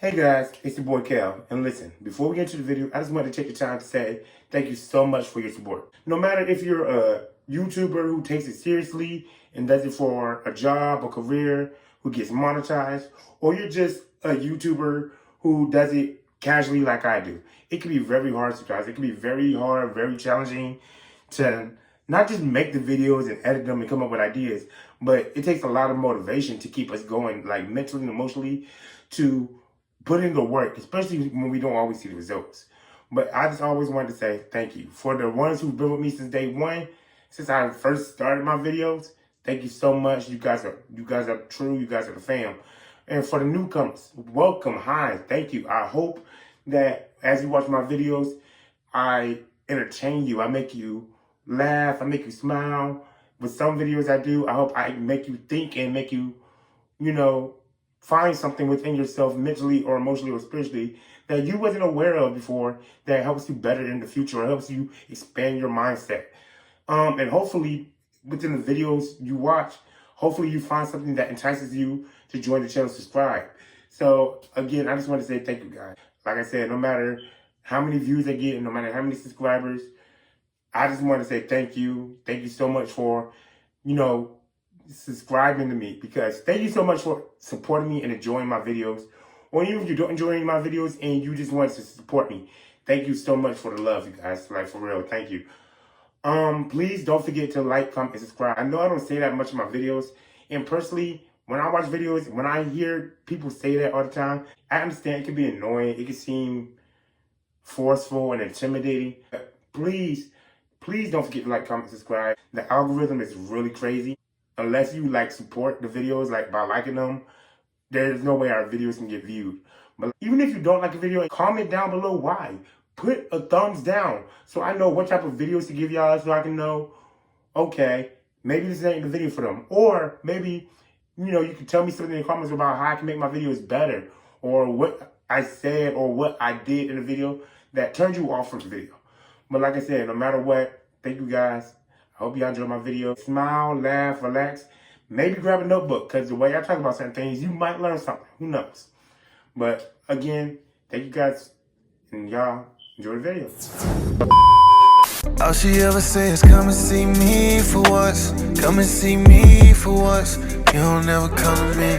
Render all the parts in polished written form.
Hey guys, it's your boy Kel, and listen, before we get to the video, I just want to take the time to say thank you so much for your support. No matter if you're a YouTuber who takes it seriously and does it for a job or career, who gets monetized, or you're just a YouTuber who does it casually like I do. It can be very hard sometimes. It can be very hard, very challenging to not just make the videos and edit them and come up with ideas, but it takes a lot of motivation to keep us going, like mentally and emotionally, to put in the work, especially when we don't always see the results. But I just always wanted to say thank you. For the ones who've been with me since day one, since I first started my videos, thank you so much. You guys are true. You guys are the fam. And for the newcomers, welcome, hi, thank you. I hope that as you watch my videos, I entertain you. I make you laugh. I make you smile. With some videos I do, I hope I make you think and make you, find something within yourself mentally or emotionally or spiritually that you wasn't aware of before that helps you better in the future or helps you expand your mindset. And hopefully within the videos you watch, hopefully you find something that entices you to join the channel, subscribe. So again, I just want to say thank you guys. Like I said, no matter how many views I get and no matter how many subscribers, I just want to say thank you. Thank you so much for, subscribing to me, because thank you so much for supporting me and enjoying my videos. Or even if you don't enjoy my videos and you just want to support me, thank you so much for the love, you guys. Like, for real, thank you. Please don't forget to like, comment, and subscribe. I know I don't say that much in my videos, and personally, when I watch videos, when I hear people say that all the time, I understand it can be annoying. It can seem forceful and intimidating. But please don't forget to like, comment, subscribe. The algorithm is really crazy. Unless you support the videos by liking them, there's no way our videos can get viewed. But even if you don't like a video, comment down below why. Put a thumbs down so I know what type of videos to give y'all, so I can know, okay, maybe this ain't the video for them. Or maybe, you can tell me something in the comments about how I can make my videos better, or what I said or what I did in the video that turned you off from the video. But like I said, no matter what, thank you guys. I hope y'all enjoy my video. Smile, laugh, relax. Maybe grab a notebook, because the way I talk about certain things, you might learn something. Who knows? But again, thank you guys, and y'all enjoy the video. All she ever say is come and see me for once. Come and see me for once. You don't ever come to me.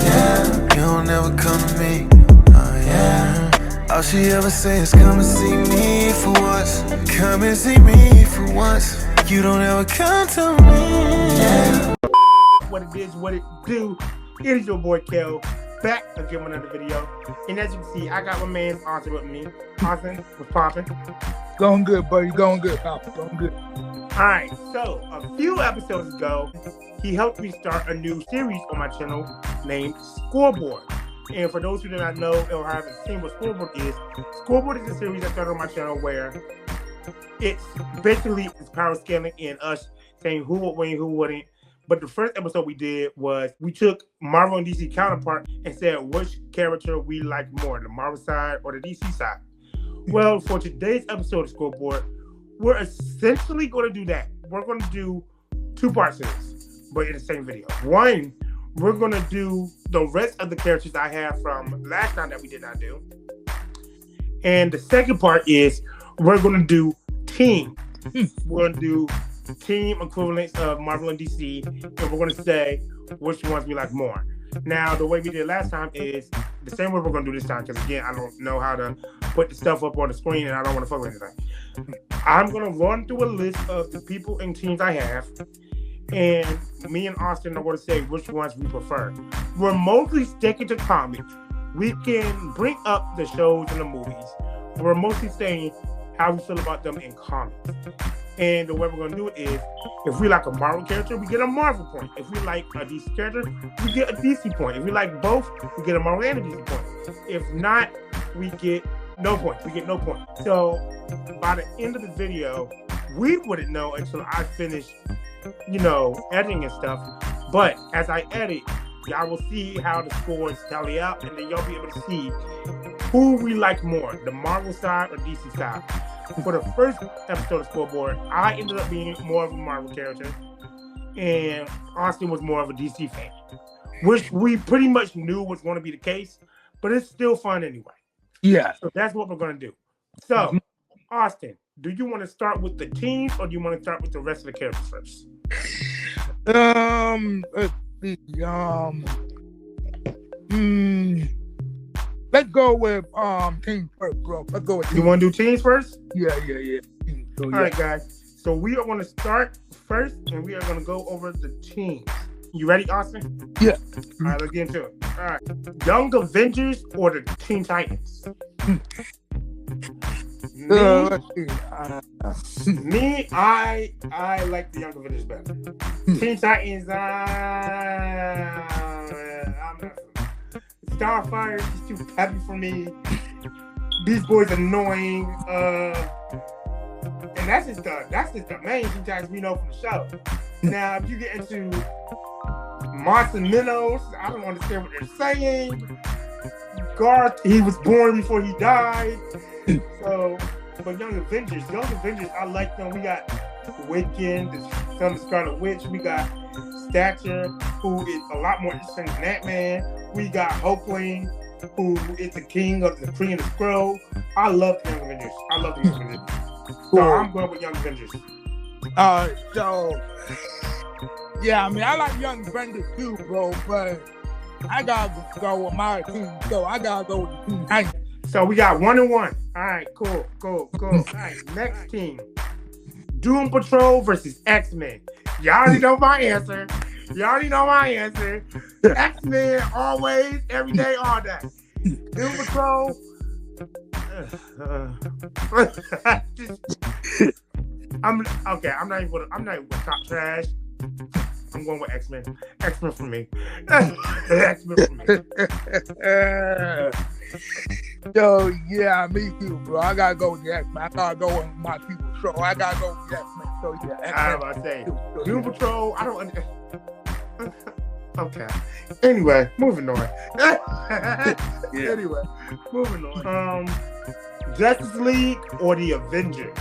Yeah. You don't ever come to me. Yeah. All she ever say is come and see me for once. Come and see me for once. You don't ever come to me. Yeah. What it is, what it do. It is your boy Kel, back again with another video. And as you can see, I got my man Austin with me. Austin, what's poppin'? Going good, buddy. Going good, Papa. Going good. Alright, so a few episodes ago, he helped me start a new series on my channel named Scoreboard. And for those who do not know or haven't seen what Scoreboard is a series I started on my channel where it's basically power scaling and us saying who would win, who wouldn't. But the first episode we did was we took Marvel and DC counterpart and said which character we like more, the Marvel side or the DC side. Well, for today's episode of Scoreboard, we're essentially going to do that. We're going to do two parts of this, but in the same video. One, we're going to do the rest of the characters I have from last time that we did not do. And the second part is we're going to do team. We're going to do team equivalents of Marvel and DC, and we're going to say which ones we like more. Now, the way we did last time is the same way we're going to do this time, because again, I don't know how to put the stuff up on the screen, and I don't want to fuck with anything. I'm going to run through a list of the people and teams I have, and me and Austin are going to say which ones we prefer. We're mostly sticking to comics. We can bring up the shows and the movies. We're mostly saying how we feel about them in comics. And the way we're going to do it is, if we like a Marvel character, we get a Marvel point. If we like a DC character, we get a DC point. If we like both, we get a Marvel and a DC point. If not, we get no points. We get no point. So by the end of the video, we wouldn't know until I finish, editing and stuff. But as I edit, y'all will see how the scores tally out, and then y'all be able to see who we like more, the Marvel side or DC side. For the first episode of Scoreboard, I ended up being more of a Marvel character, and Austin was more of a DC fan, which we pretty much knew was going to be the case. but it's still fun anyway. Yeah. So that's what we're gonna do. So, Austin, do you want to start with the teams or do you want to start with the rest of the characters first? Let's see. Let's go with team first, bro. Let's go with team. You want to do teams first? Yeah. So, All right, guys. So we are going to start first, and we are going to go over the teams. You ready, Austin? Yeah. All right, let's get into it. All right. Young Avengers or the Teen Titans? Let's see. Me, I like the Young Avengers better. Teen Titans, I'm not. Starfire is too heavy for me. Beast Boy's annoying. And that's just the main Teen Titans we know from the show. Now, if you get into Monster Minnows, I don't understand what they're saying. Garth, he was born before he died. So, but Young Avengers, I like them. We got Wiccan, the son of Scarlet Witch. We got Stature, who is a lot more interesting than that man. We got Hulkling, who is the king of the Kree and the Skrull. I love the Young Avengers. So I'm going with Young Avengers. So yeah, I mean I like Young Avengers too, bro, but I gotta go with my team. So I gotta go with the Team Titans. So we got 1-1. All right, cool. All right, next team. Doom Patrol versus X-Men. Y'all already know my answer. X-Men always, every day, all day. Doom Patrol. I'm not even with top trash. I'm going with X-Men. X-Men for me. Yo, yeah, me too, bro. I gotta go with the X-Men. I gotta go with my people. So I gotta go with the X-Men. So yeah, X-Men. I was about to say, Doom Patrol, I don't understand. Okay. Anyway, moving on. Justice League or the Avengers?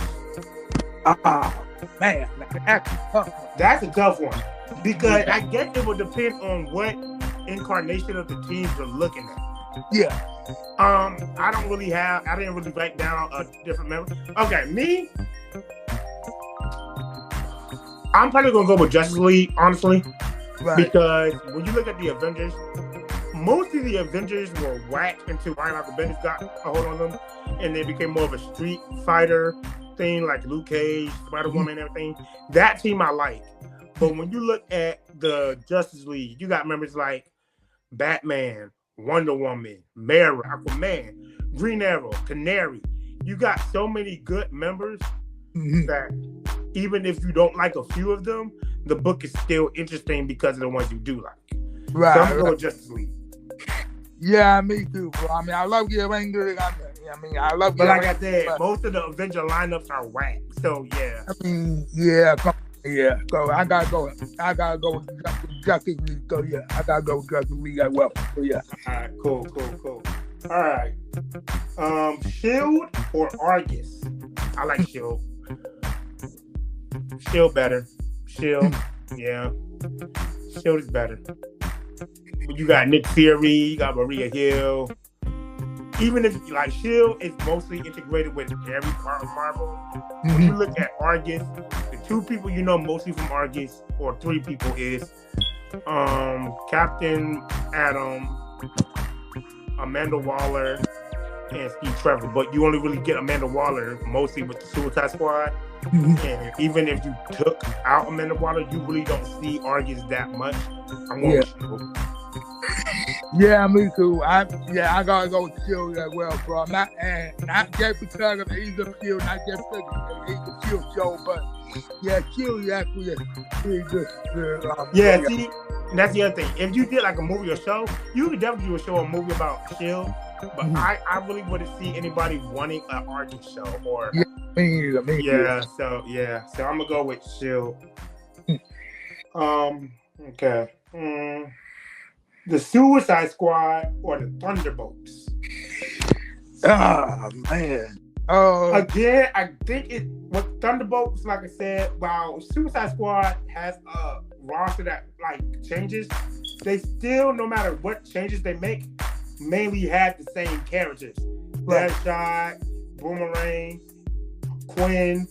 Man, that's a tough one. Because I guess it would depend on what incarnation of the teams you're looking at. Yeah. I didn't really write down a different member. Okay, me, I'm probably gonna go with Justice League, honestly. Right. Because when you look at the Avengers, most of the Avengers were whacked until Ryan Michael Bendis got a hold on them, and they became more of a street fighter thing, like Luke Cage, Spider-Woman, and everything. That team I like. But when you look at the Justice League, you got members like Batman, Wonder Woman, Mara, Aquaman, Green Arrow, Canary. You got so many good members that even if you don't like a few of them, the book is still interesting because of the ones you do like. Right. So I'm going to go Justice League. Yeah, me too, bro. I mean, I love the Avengers. I love. But like I said, most of the Avenger lineups are whack. So yeah. I mean, yeah. So I gotta go with Justice League. So yeah, I gotta go with Justice League as well. So yeah. All right, cool. All right. Shield or Argus? I like Shield. Shield better. Shield, yeah. Shield is better. You got Nick Fury, you got Maria Hill. Even if like Shield is mostly integrated with every part of Marvel. When you look at Argus, the two people you know mostly from Argus, or three people, is Captain Atom, Amanda Waller, and Steve Trevor. But you only really get Amanda Waller mostly with the Suicide Squad. And even if you took out Amanda Waller, you really don't see Argus that much. I'm going with Shield. Yeah, me too. I gotta go with Shield as well, bro. Not just because of Age of Shield, not just because of the Age of Shield show, but yeah, Shield actually is pretty good. See, that's the other thing. If you did like a movie or show, you could definitely do a show or movie about Shield. But I really wouldn't see anybody wanting an Argus show or. Yeah, me either. So I'm gonna go with Shield. Okay. The Suicide Squad or the Thunderbolts? Oh man. Again, I think with Thunderbolts, like I said, while Suicide Squad has a roster that like changes, they still, no matter what changes they make, mainly have the same characters. Right. Deadshot, Boomerang, Quinn,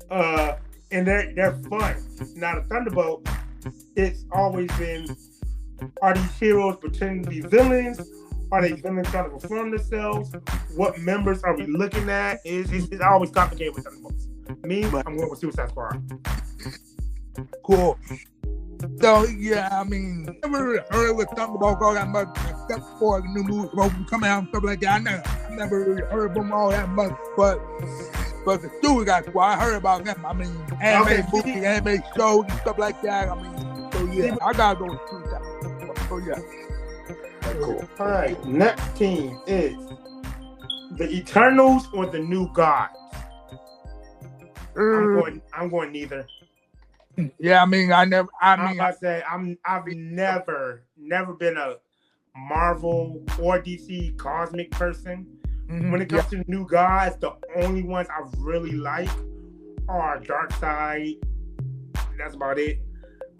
and they're fun. Now the Thunderbolt, it's always been, are these heroes pretending to be villains? Are they villains trying to perform themselves? What members are we looking at? It's always complicated with Thunderbolts. Me, I'm going with Suicide Squad. Cool. So yeah, I mean, I never really heard with Thunderbolt all that much, except for the new movies coming out and stuff like that. I never really heard them all that much, but the Suicide Squad, I heard about them. I mean, anime movies, anime shows and stuff like that. I mean, so yeah, I gotta go with Suicide Squad. So yeah. Cool. All right, next team is the Eternals or the New Gods. I'm going neither. Yeah, I mean, I've never been a Marvel or DC cosmic person. Mm-hmm. When it comes to New Gods, the only ones I really like are Darkseid. That's about it.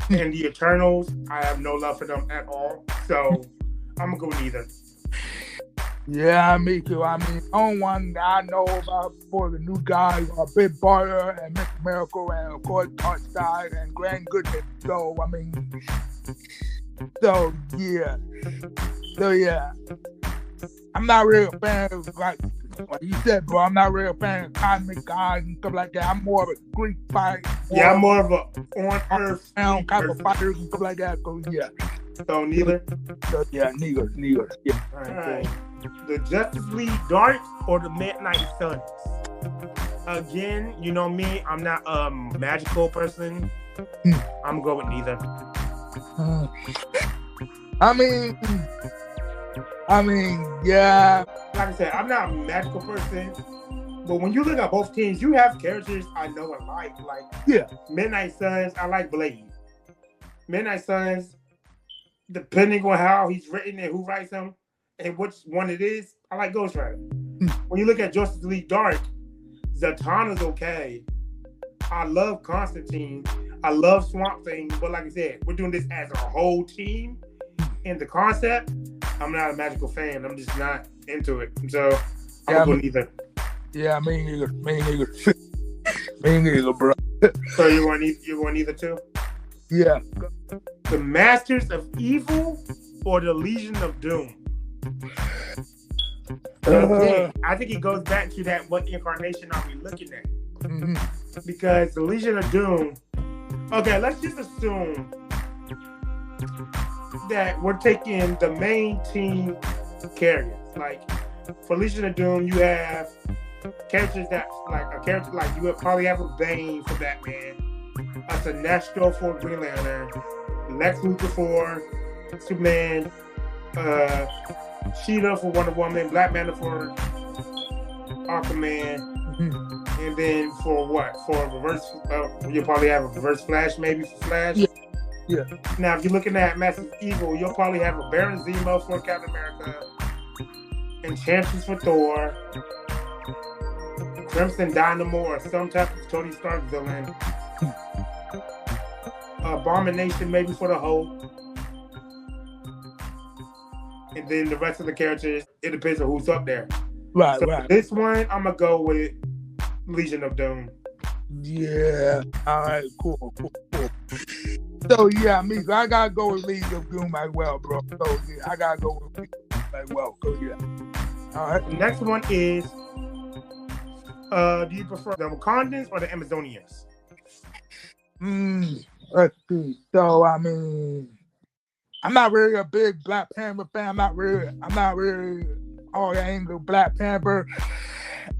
And the Eternals, I have no love for them at all. So I'm gonna go with neither. Yeah, me too. I mean, the only one that I know about for the New Guys are Big Brother and Mr. Miracle and of course Darkseid and Grand Goodness. So I mean, yeah. I'm not really a fan of, like you said, bro. I'm not really a fan of cosmic gods and stuff like that. I'm more of a Greek fight. Yeah, I'm more of a on Earth type of fighters and stuff like that. So yeah. So neither. So yeah, neither. Yeah. All right. The Justice League Dark or the Midnight Suns? Again, you know me, I'm not a magical person. I'm going with neither. I mean, yeah. Like I said, I'm not a magical person, but when you look at both teams, you have characters I know and like. Like, yeah. Midnight Suns, I like Blade. Midnight Suns, depending on how he's written and who writes him and which one it is, I like Ghost Rider. When you look at Justice League Dark, Zatanna's okay. I love Constantine. I love Swamp Thing. But like I said, we're doing this as a whole team. And the concept, I'm not a magical fan. I'm just not into it. So I'm going neither. Yeah, me neither. Me neither, bro. So you're going neither too? Yeah. The Masters of Evil or the Legion of Doom? I think it goes back to that, what incarnation are we looking at? Mm-hmm. Because the Legion of Doom, okay, let's just assume that we're taking the main team characters. Like, for Legion of Doom, you have characters that, like, a character like, you would probably have a Bane for Batman, a Sinestro for Green Lantern, Lex Luthor for Superman, Cheetah for Wonder Woman, Black Panther for Aquaman, and then for what? For reverse, you'll probably have a reverse Flash, maybe for Flash. Yeah. Now, if you're looking at Massive Evil, you'll probably have a Baron Zemo for Captain America, Enchantress for Thor, Crimson Dynamo or some type of Tony Stark villain, Abomination maybe for the Hulk. And then the rest of the characters, it depends on who's up there. Right. This one, I'm going to go with Legion of Doom. Yeah. All right, cool. So, yeah, I got to go with Legion of Doom as well, bro. So, yeah, I got to go with Legion of Doom as well. So, yeah. All right. The next one is, do you prefer the Wakandans or the Amazonians? Let's see. So, I mean, I'm not really a big Black Panther fan. I'm not really all that into Black Panther.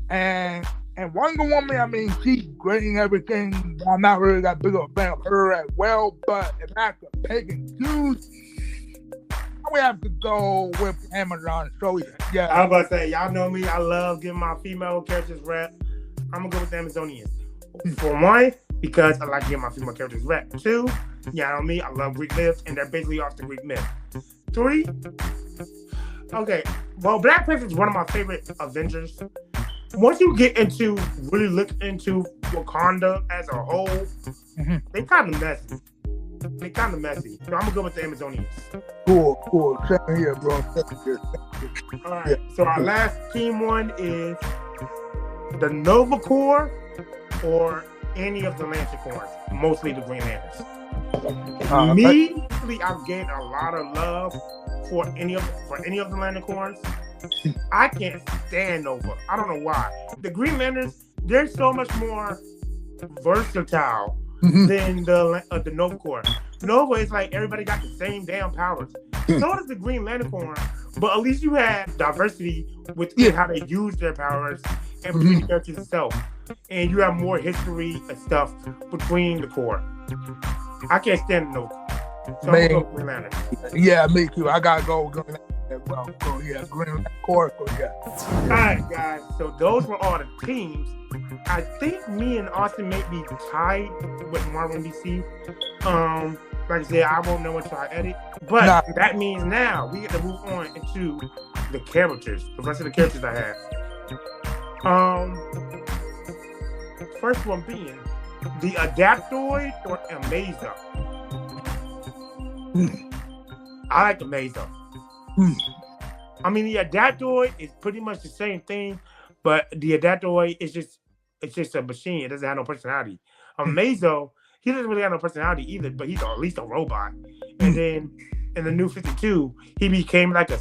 And Wonder Woman, I mean, she's great and everything. I'm not really that big of a fan of her as well. But if I have to pick and choose, I would have to go with Amazon. So, yeah. I was about to say, y'all know me. I love giving my female characters rep. I'm going to go with the Amazonians. For one, because I like giving my female characters rep. Two, yeah, I know me. I love Greek myths, and they're basically off the Greek myth. Three, okay, well, Black Panther is one of my favorite Avengers. Once you get into really look into Wakanda as a whole, they kind of messy. they're kind of messy. So I'm gonna go with the Amazonians. Cool. Same here, bro. Same here. All right. So our last team one is the Nova Corps or any of the Lanticorns, mostly the Green Lanterns. Immediately, I've gained a lot of love for any of the Lanticorns. I can't stand Nova. I don't know why. The Green Lanterns, they're so much more versatile than the Nova Corps. Nova is like everybody got the same damn powers. So does the Green Lanticorn, but at least you have diversity within how they use their powers and between the characters itself. And you have more history and stuff between the Corps. I can't stand the Nova. So I'm gonna go Green Lantern. Yeah, me too. I gotta go Green Lantern. Well, Green Lantern Corps. All right, guys. So those were all the teams. I think me and Austin may be tied with Marvel and DC. Like I said, I won't know until I edit. But that means now we get to move on into the characters. The rest of the characters I have. First one being the Adaptoid or Amazo. I like Amazo. I mean, the Adaptoid is pretty much the same thing, but the Adaptoid is just a machine. It doesn't have no personality. Amazo, he doesn't really have no personality either, but he's at least a robot. And then in the New 52, he became like a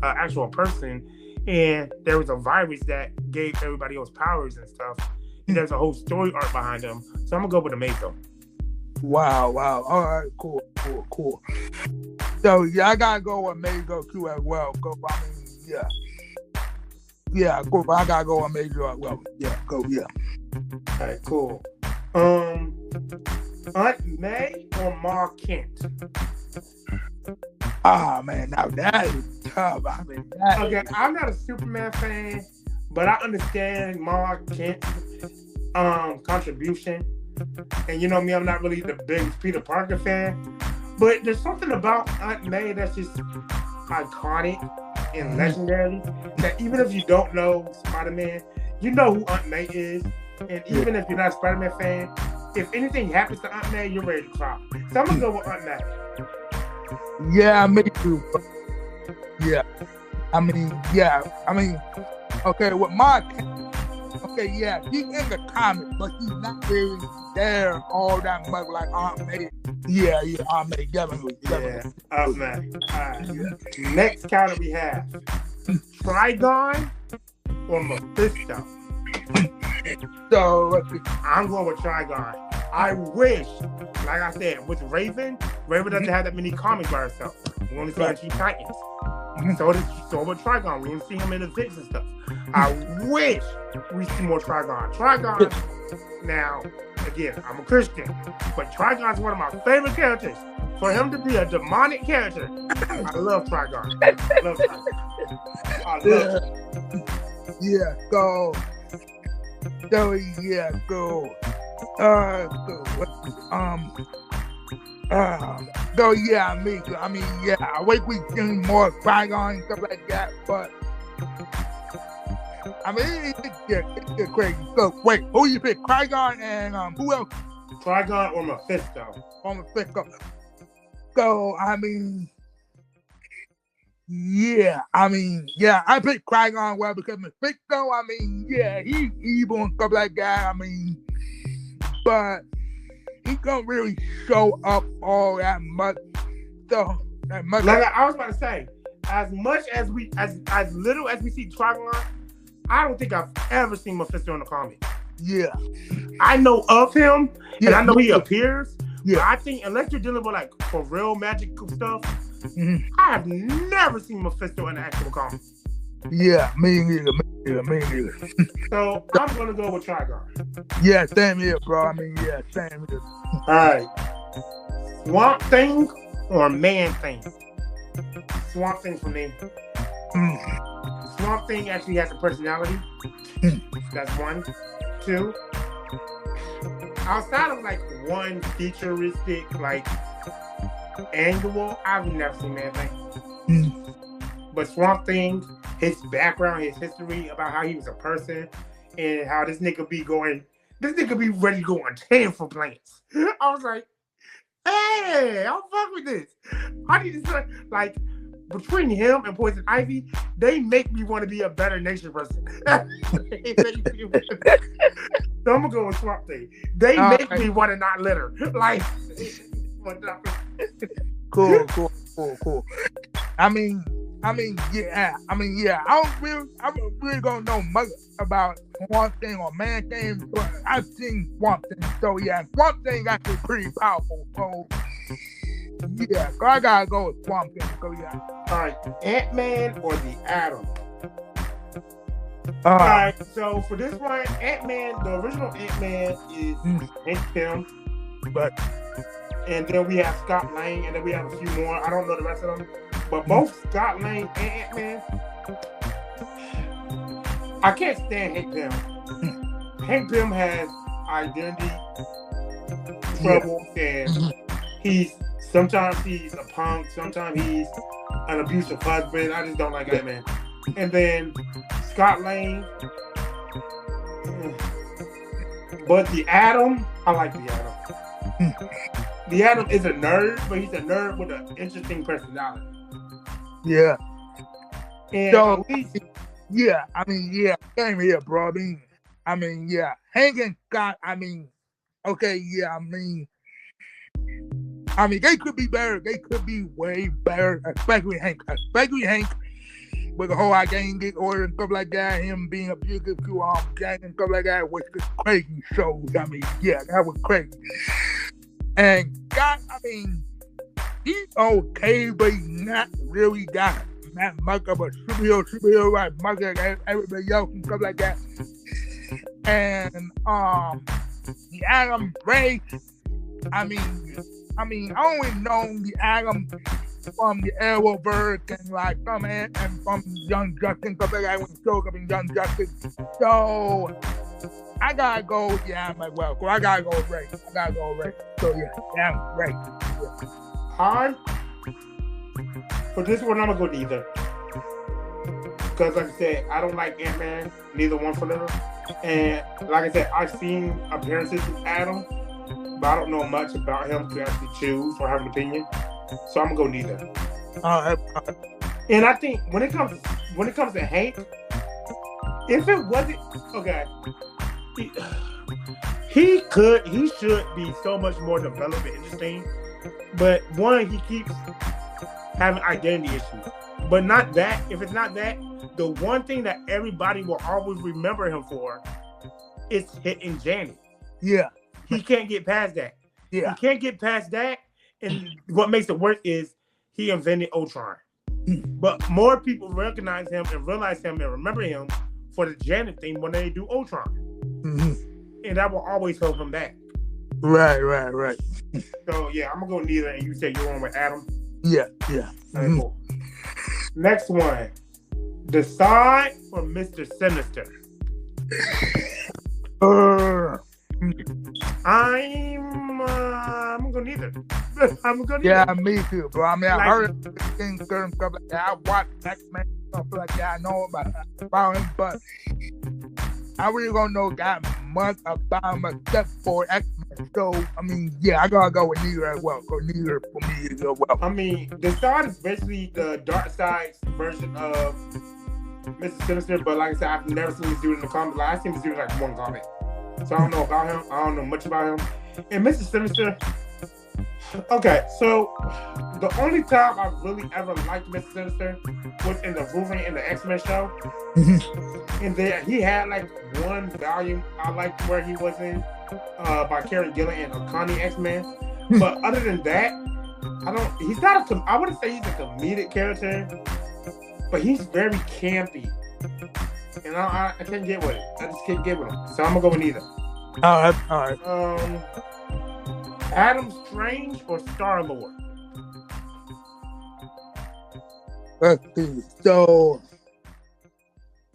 actual person, and there was a virus that gave everybody else powers and stuff. And there's a whole story arc behind him. So I'm gonna go with Amazo. Wow. All right, cool. So yeah, I gotta go with Amazo too as well. I gotta go with Amazo as well. All right, cool. Aunt May or Ma Kent? Man, now that is tough. I mean, I'm not a Superman fan, but I understand Ma Kent's contribution. And you know me, I'm not really the biggest Peter Parker fan, but there's something about Aunt May that's just iconic and legendary that even if you don't know Spider-Man, you know who Aunt May is. And even if you're not a Spider-Man fan, if anything happens to Aunt May, you're ready to cry. So I'm gonna go with Aunt May. Yeah, me too. Okay, with Ma Kent. Okay, yeah, he's in the comics, but he's not really there all that much like Aunt May. Yeah, Aunt May, definitely. Yeah, Aunt May. Next counter we have Trigon or Mephisto. So, I'm going with Trigon. I wish, like I said, with Raven doesn't have that many comics by herself. We only see her Teen Titans. So with Trigon, we only see him in the Vix and stuff. I wish we see more Trigon. Trigon, now, again, I'm a Christian, but Trigon's one of my favorite characters. For him to be a demonic character, I love Trigon. I love it. Yeah, go. Me. I mean, I wish we seen more Trigon and stuff like that, but I mean, it's crazy. So, wait, who you pick? Trigon and who else? Trigon or Mephisto? So, I mean, I picked Trigon well because Mephisto, I mean, he's evil and stuff like that. I mean, but he don't really show up all that much. So, I was about to say, as little as we see Trigon, I don't think I've ever seen Mephisto in the comics. Yeah. I know of him, and I know he appears. Yeah. But I think unless you're dealing with like for real magical stuff, I have never seen Mephisto in the actual comic. Yeah, me neither. So I'm gonna go with Trigon. Yeah, same here, bro. I mean, same here. Alright. Swamp Thing or Man Thing? Swamp Thing for me. Swamp Thing actually has a personality. That's 1. 2. Outside of like one futuristic like annual, I've never seen Man Thing. But Swamp Thing, his background, his history about how he was a person and how this nigga be ready to go on 10 for plants. I was like, Hey, I'll fuck with this. I need to say, like, between him and Poison Ivy, they make me want to be a better nation person. So I'm gonna go with Swamp Thing. They make me want to not litter. Like, cool. Yeah. I don't really don't know much about Swamp Thing or Man Thing, but I've seen Swamp Thing. So yeah, Swamp Thing actually pretty powerful. So yeah, I gotta go with Swamp Thing. So yeah. All right, Ant-Man or the Atom? All right, so for this one, Ant-Man, the original Ant-Man is Hank Pym, and then we have Scott Lang, and then we have a few more. I don't know the rest of them, but both Scott Lang and Ant-Man, I can't stand Hank Pym. Hank Pym has identity trouble, and sometimes he's a punk, sometimes he's an abusive husband. I just don't like that man. And then Scott Lang, but the Atom, I like the Atom. The Atom is a nerd, but he's a nerd with an interesting personality. Yeah. And so, same here, bro. Hank and Scott, they could be better. They could be way better, especially Hank. With the whole identity order and stuff like that, him being abusive to gang and stuff like that was just crazy shows. That was crazy. And Scott, he's okay, but he's not really that much of a superhero like much like everybody else and stuff like that. And the Atom Ray, I only known the Atom from the Arrowverse and like from Young Justice, stuff like that when he showed up in Young Justice. So I gotta go with the Atom as well. So I gotta go with Ray. So yeah, Ray. Yeah. For this one, I'm gonna go neither. Because like I said, I don't like Ant-Man, neither one for them. And like I said, I've seen appearances with Atom, but I don't know much about him to actually choose or have an opinion. So I'm gonna go neither. And I think when it comes to Hank, if it wasn't okay, he should be so much more developed and interesting. But one, he keeps having identity issues. But not that. If it's not that, the one thing that everybody will always remember him for is hitting Janet. Yeah. He can't get past that. Yeah. He can't get past that. And what makes it worse is he invented Ultron. But more people recognize him and realize him and remember him for the Janet thing when they do Ultron. Mm-hmm. And that will always hold him back. Right. So, yeah, I'm going to go neither. And you say you're on with Adam? Yeah. Right, cool. Next one. Decide for Mr. Sinister. I'm gonna go neither. Yeah, me too, bro. I heard things and stuff like that. I watched X-Men stuff like that. I know about him, but I really don't know that much about him except for X-Men. So, I gotta go with neither as well. So neither for me as well. Decide is basically the dark side version of Mr. Sinister, but like I said, I've never seen this dude in the comics. Like, I've seen this dude in like one comic. So I don't know about him. I don't know much about him. And Mr. Sinister, okay, so the only time I really ever liked Mr. Sinister was in the Wolverine and the X-Men show. And then he had like one volume I liked where he was in by Karen Gillan and Connie X-Men. But other than that, I wouldn't say he's a comedic character, but he's very campy. And I can't get with it. I just can't get with him. So I'm gonna go with neither. All right. Adam Strange or Star-Lord? Let's see. So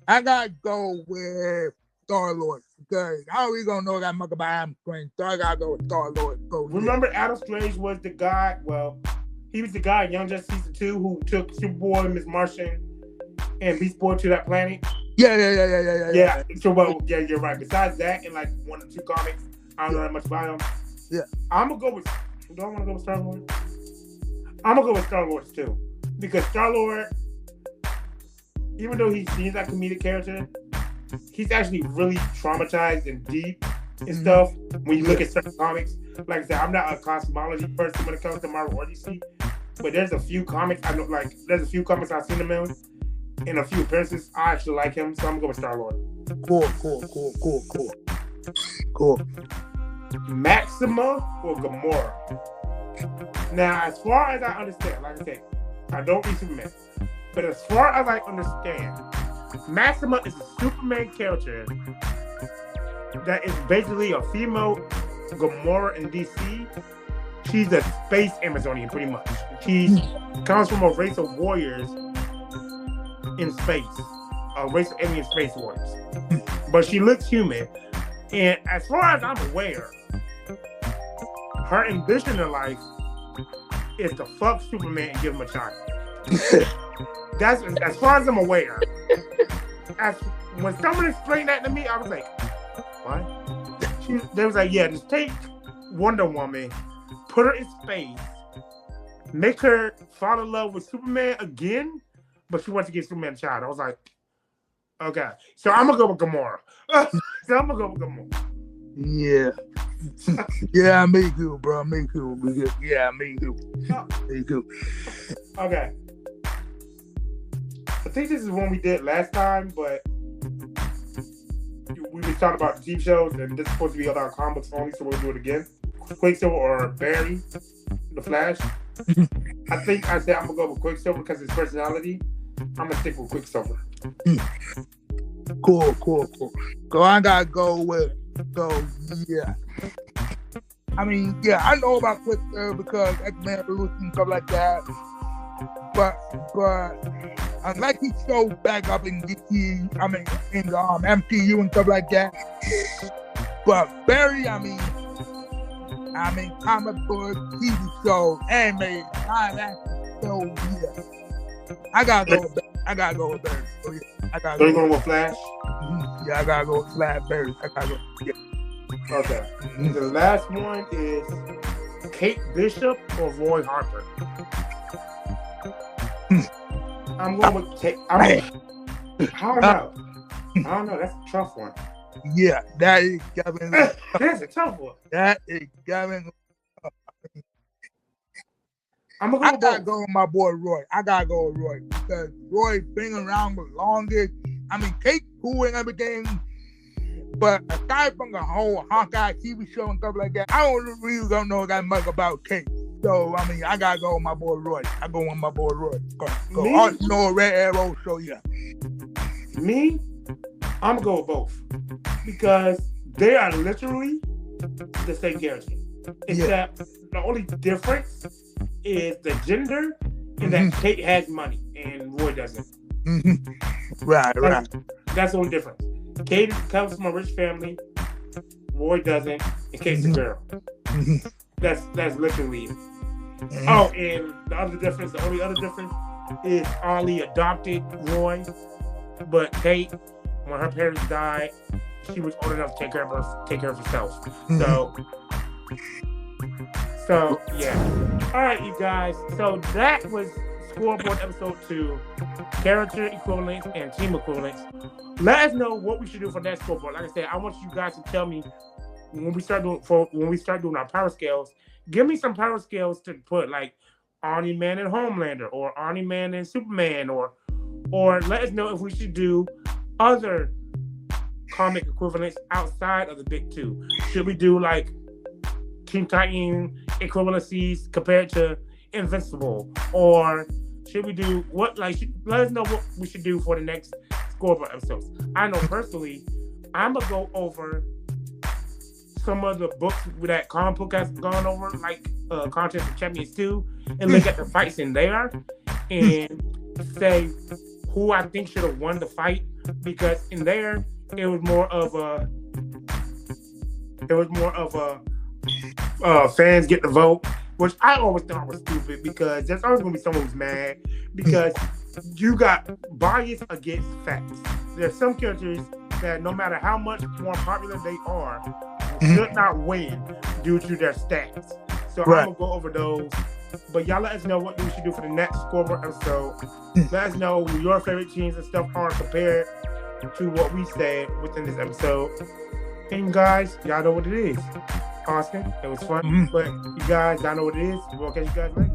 I gotta go with Star-Lord because I don't really don't know that much about Adam Strange. So I gotta go with Star-Lord. Remember, Adam Strange was the guy. Well, he was the guy in Young Justice Season 2 who took Superboy, Miss Martian, and Beast Boy to that planet. Yeah. So, you're right. Besides that, in like one or two comics, I don't know that much about him. Yeah. I'm gonna go with Do I want to go with Star-Lord? I'm gonna go with Star-Lord too, because Star-Lord, even though he seems like a comedic character, he's actually really traumatized and deep and stuff. When you look at certain comics, like I said, I'm not a cosmology person when it comes to Marvel or DC, but there's a few comics I know. Like there's a few comics I've seen him in, and a few appearances I actually like him, so I'm gonna go with Star-Lord. Cool. Maxima or Gamora? Now, as far as I understand, like I said, I don't read Superman, but as far as I understand, Maxima is a Superman character that is basically a female Gamora in DC. She's a space Amazonian, pretty much. She comes from a race of warriors in space, a race of alien space warriors. But she looks human, and as far as I'm aware, her ambition in life is to fuck Superman and give him a child. That's as far as I'm aware. When someone explained that to me, I was like, what? They was like, yeah, just take Wonder Woman, put her in space, make her fall in love with Superman again, but she wants to get Superman a child. I was like, okay. So I'm going to go with Gamora. Yeah. Yeah, me too, bro. Me too. Yeah, me too. Me too. Okay. I think this is one we did last time, but we were talking about TV shows, and this is supposed to be about comic books only, so we'll do it again. Quicksilver or Barry, The Flash. I think I said I'm going to go with Quicksilver because of his personality. I'm going to stick with Quicksilver. Cool. So I got to yeah. I mean, yeah, I know about Quicksilver because X-Men Evolution and stuff like that. But unlike he showed back up in DC, I mean, in the MCU and stuff like that. But Barry, I mean, comic book, TV show, anime, live action, so yeah. I gotta go with Barry. So yeah, So you going with Flash? Yeah, I gotta go with Flash Barry. Yeah. Okay. The last one is Kate Bishop or Roy Harper. I'm going with Kate. I don't know. That's a tough one. Yeah, that is Gavin. That's a tough one. That is Gavin. I gotta go with my boy Roy. I gotta go with Roy because Roy's been around the longest. I mean, Kate cool and everything, but aside from the whole Hawkeye TV show and stuff like that, I really don't know that much about Kate. So I mean, I gotta go with my boy Roy. I go with my boy Roy. Go. No Red Arrow. So yeah. Me, I'm gonna go with both because they are literally the same character, except the only difference is the gender and that Kate has money and Roy doesn't. Right. That's the only difference. Kate comes from a rich family, Roy doesn't, and Kate's a girl. That's literally it. Oh, and the only other difference is Ollie adopted Roy, but Kate, when her parents died, she was old enough to take care of herself. So yeah. All right, you guys. So that was Scoreboard episode 2, character equivalents and team equivalents. Let us know what we should do for that scoreboard. Like I said, I want you guys to tell me when we start doing our power scales. Give me some power scales to put, like Arnie Man and Homelander, or Arnie Man and Superman, or let us know if we should do other comic equivalents outside of the big two. Should we do like Teen Titan equivalencies compared to Invincible, or should we do what? Like, let us know what we should do for the next Scoreboard episodes. I know personally, I'm gonna go over some of the books that comic book has gone over, like Contest of Champions 2, and look at the fights in there and say who I think should have won the fight, because in there it was more of a fans get the vote, which I always thought was stupid, because there's always gonna be someone who's mad because you got bias against facts. There's some characters that no matter how much more popular they are, should not win due to their stats. So Right. I'm gonna go over those. But y'all let us know what we should do for the next scoreboard episode. Let us know who your favorite teams and stuff are compared to what we said within this episode. And guys, y'all know what it is. Austin, it was fun. But you guys, y'all know what it is. We'll catch you guys later.